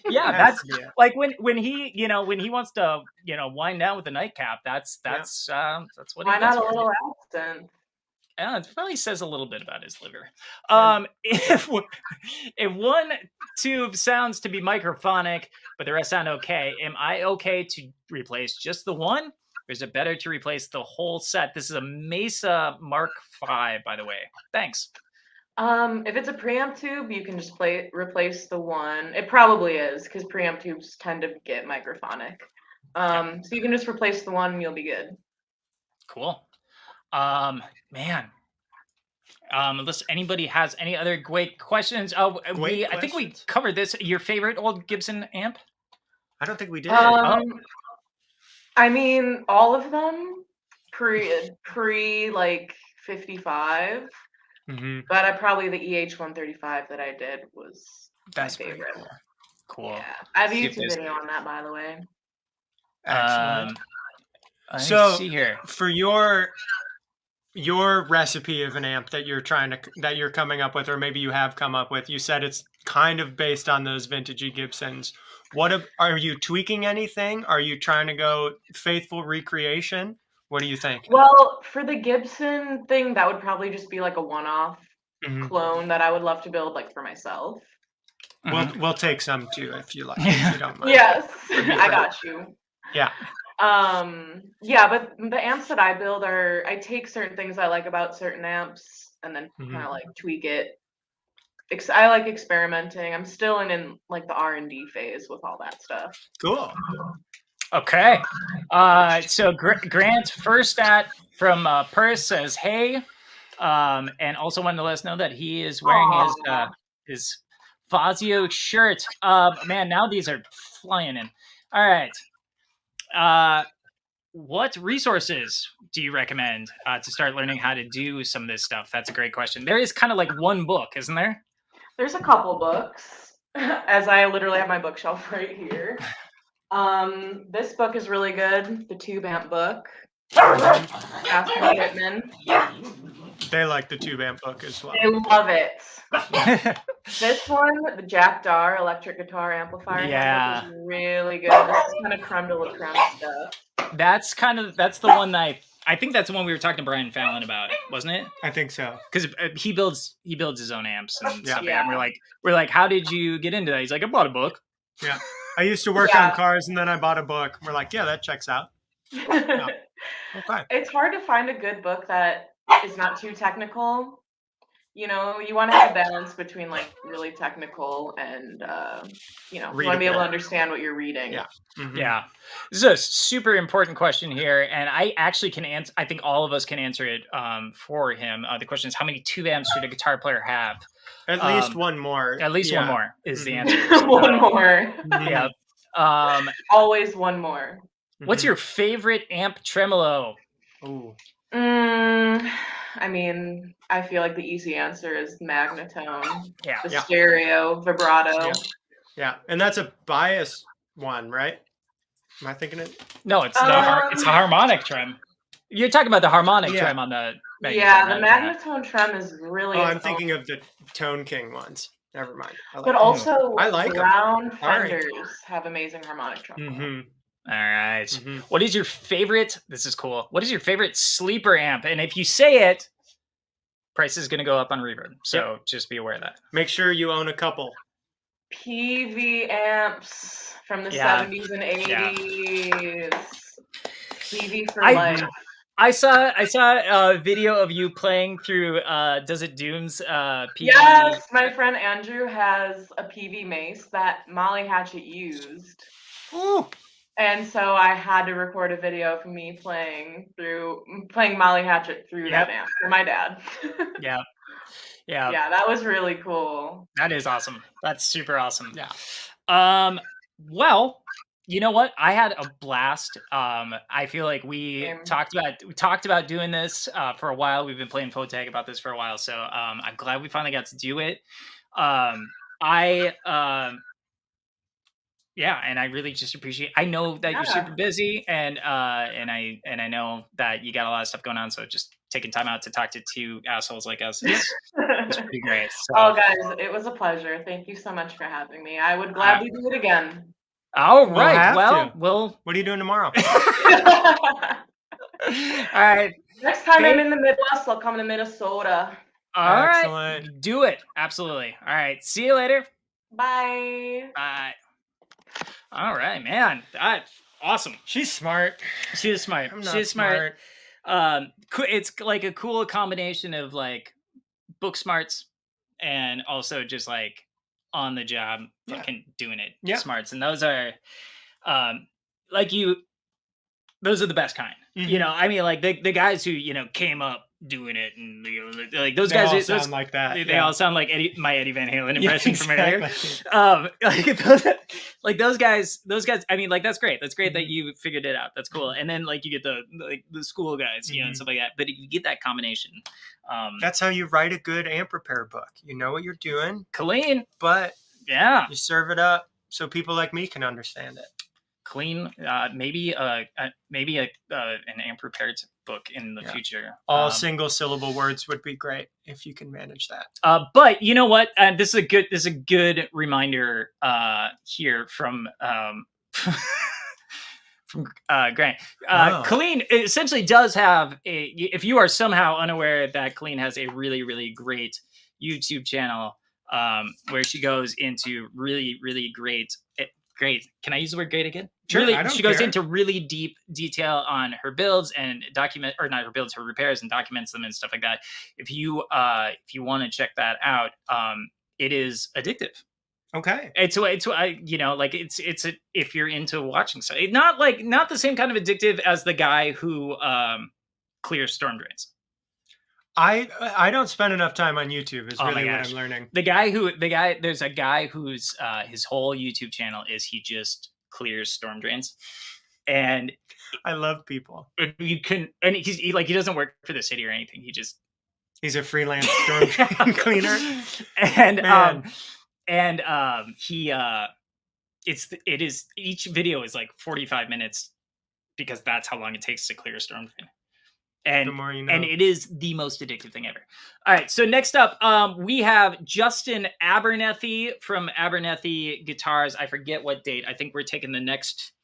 Yeah, that's like when he when he wants to wind down with a nightcap. That's what. Why he not goes a for. little absinthe? Yeah, it probably says a little bit about his liver. If one tube sounds to be microphonic, but the rest sound okay, am I okay to replace just the one? Or is it better to replace the whole set? This is a Mesa Mark V, by the way. Thanks. If it's a preamp tube, you can just replace the one. It probably is, because preamp tubes tend to get microphonic. So you can just replace the one and you'll be good. Cool. Man. Unless anybody has any other great questions. I think we covered this. Your favorite old Gibson amp? I don't think we did. I mean, all of them pre like 55. Mm-hmm. But probably the EH-135 that I did was my favorite. Cool. Yeah, I have a YouTube video on that, by the way. Excellent. So see here for your recipe of an amp that you're coming up with, or maybe you have come up with. You said it's kind of based on those vintagey Gibsons. Are you tweaking anything? Are you trying to go faithful recreation? What do you think? Well, for the Gibson thing, that would probably just be like a one-off clone that I would love to build like for myself. We'll take some too if you like. If you don't mind. Yes, I got you. Yeah. Yeah, but the amps that I build I take certain things I like about certain amps and then kind of like tweak it. I like experimenting. I'm still in like the R&D phase with all that stuff. Cool. Okay. So Grant first from Purse says, "Hey," and also wanted to let us know that he is wearing his Fazio shirt. Man, now these are flying in. All right. What resources do you recommend to start learning how to do some of this stuff? That's a great question. There is kind of like one book, isn't there? There's a couple books, as I literally have my bookshelf right here. This book is really good, the Tube Amp book. Aspen Whitman. They like the Tube Amp book as well. They love it. This one, the Jack Dar electric guitar amplifier, is really good. This is kind of creme de la creme stuff. That's the one that I think that's the one we were talking to Brian Fallon about, wasn't it? I think so. Because he builds his own amps and stuff. Yeah. And we're like, how did you get into that? He's like, I bought a book. Yeah. I used to work on cars and then I bought a book. We're like, yeah, that checks out. Yeah. Okay. It's hard to find a good book that is not too technical. you know, you want to have a balance between like really technical and you know, you want to be able to understand what you're reading. Yeah. Mm-hmm. Yeah. This is a super important question here, and I actually can answer. I think all of us can answer it for him. The question is, how many tube amps should a guitar player have? At least one more. At least one more is the answer. One more. Yeah. Always one more. What's your favorite amp tremolo? Ooh. I mean, I feel like the easy answer is Magnatone. Yeah. The stereo, vibrato. Yeah. And that's a bias one, right? Am I thinking it? No, it's it's the harmonic trem. You're talking about the harmonic trem on the Magnatone. Yeah, the Magnatone trem is really. Oh, I'm thinking of the Tone King ones. Never mind. But also, I like Brown Fenders have amazing harmonic tremolo. Mm-hmm. All right. Mm-hmm. What is your favorite? This is cool. What is your favorite sleeper amp? And if you say it, price is going to go up on Reverb. So just be aware of that. Make sure you own a couple. PV amps from the 70s and 80s. PV for life. I saw a video of you playing through Does It Doom's PV. Yes, my friend Andrew has a PV mace that Molly Hatchet used. Ooh. And so I had to record a video of me playing Molly Hatchet through that amp for my dad. Yeah, that was really cool. That is awesome. That's super awesome. Yeah. Well, you know what? I had a blast. I feel like we talked about doing this for a while. We've been playing phone tag about this for a while, so I'm glad we finally got to do it. Yeah, and I really just appreciate. I know that you're super busy, and I know that you got a lot of stuff going on. So just taking time out to talk to two assholes like us is pretty great. So. Oh, guys, it was a pleasure. Thank you so much for having me. I would gladly do it again. All right. Well, what are you doing tomorrow? All right. Next time I'm in the Midwest, I'll come to Minnesota. All right. Do it. Absolutely. All right. See you later. Bye. Bye. All right, man. That's awesome. She's smart. She is smart. She's smart. It's like a cool combination of like book smarts and also just like on the job fucking doing it smarts. And those are those are the best kind. Mm-hmm. You know, I mean, like the guys who, you know, came up doing it, and you know, like those guys all sound like that. They all sound like my Eddie Van Halen impression from earlier. Like those guys. I mean, like that's great. That's great that you figured it out. That's cool. And then like you get the school guys, you know, and stuff like that. But if you get that combination, that's how you write a good amp repair book. You know what you're doing, clean, but you serve it up so people like me can understand it. Clean, maybe an amp repair book in the future. All single syllable words would be great if you can manage that. But you know what? This is a good reminder here from from Grant. Colleen essentially does have if you are somehow unaware that Colleen has a really, really great YouTube channel where she goes into really, really great. Can I use the word great again? Sure, really, she goes into really deep detail on her builds and her repairs and documents them and stuff like that. If you want to check that out, it is addictive. Okay. It's you know, like it's if you're into watching stuff, not the same kind of addictive as the guy who clears storm drains. I don't spend enough time on YouTube is really what I'm learning. There's a guy whose his whole YouTube channel is he just clears storm drains. And I love people. He he doesn't work for the city or anything. He's a freelance storm drain cleaner. Each video is like 45 minutes because that's how long it takes to clear a storm drain. And the more you know. And it is the most addictive thing ever. All right, so next up, we have Justin Abernethy from Abernethy Guitars. I forget what date. I think we're taking the next.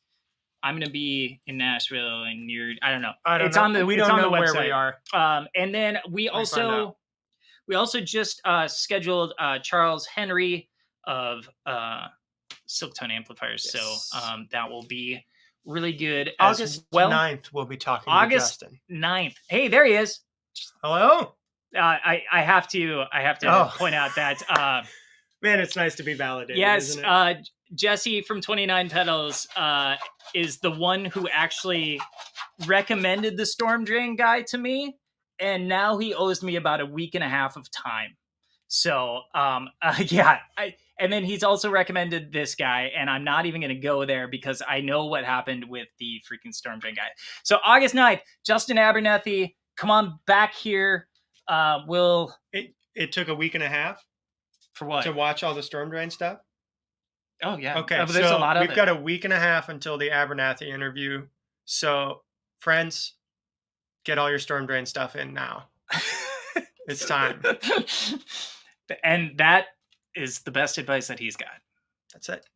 I'm going to be in Nashville, and I don't know. It's on the website. Where we are. And then we also just scheduled Charles Henry of Silktone Amplifiers. Yes. So that will be really good. August 9th, we'll be talking to Justin. August 9th. Hey, there he is. Hello. I have to point out that man, it's nice to be validated. Yes, isn't it? Jesse from 29 Petals is the one who actually recommended the Storm Drain guy to me, and now he owes me about a week and a half of time. So yeah, and then he's also recommended this guy, and I'm not even going to go there because I know what happened with the freaking Storm Drain guy. So August 9th, Justin Abernethy, come on back here. It took a week and a half for what? To watch all the Storm Drain stuff. Oh yeah. Okay, but there's a lot of we've got a week and a half until the Abernathy interview. So, friends, get all your Storm Drain stuff in now. It's time. And that is the best advice that he's got. That's it.